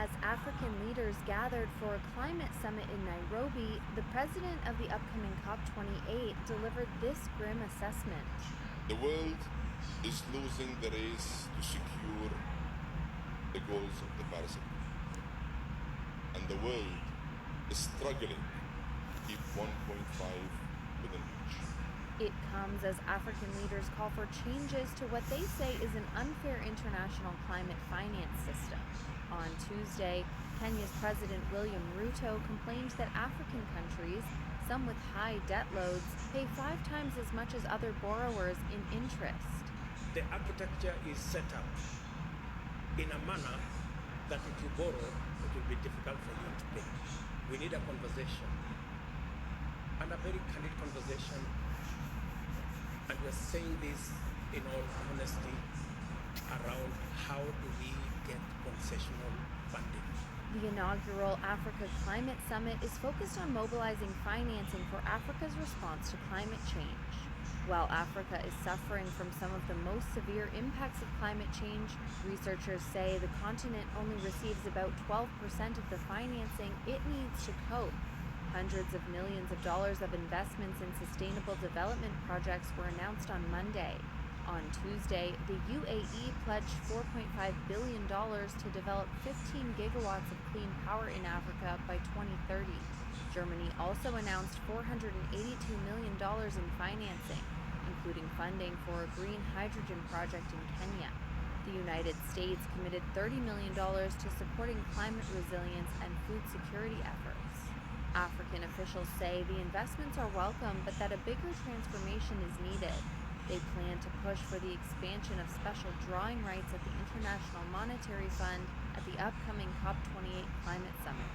As African leaders gathered for a climate summit in Nairobi, the president of the upcoming COP28 delivered this grim assessment. The world is losing the race to secure the goals of the Paris Agreement. And the world is struggling to keep 1.5 within reach. It comes as African leaders call for changes to what they say is an unfair international climate finance system. On Tuesday, Kenya's President William Ruto complained that African countries, some with high debt loads, pay 5 times as much as other borrowers in interest. The architecture is set up in a manner that if you borrow, it will be difficult for you to pay. We need a conversation, and a very candid conversation, and we're saying this in all honesty around how do we get concessional funding. The inaugural Africa Climate Summit is focused on mobilizing financing for Africa's response to climate change. While Africa is suffering from some of the most severe impacts of climate change, researchers say the continent only receives about 12% of the financing it needs to cope. Hundreds of millions of dollars of investments in sustainable development projects were announced on Monday. On Tuesday, the UAE pledged $4.5 billion to develop 15 gigawatts of clean power in Africa by 2030. Germany also announced $482 million in financing, including funding for a green hydrogen project in Kenya. The United States committed $30 million to supporting climate resilience and food security efforts. African officials say the investments are welcome, but that a bigger transformation is needed. They plan to push for the expansion of special drawing rights at the International Monetary Fund at the upcoming COP28 climate summit.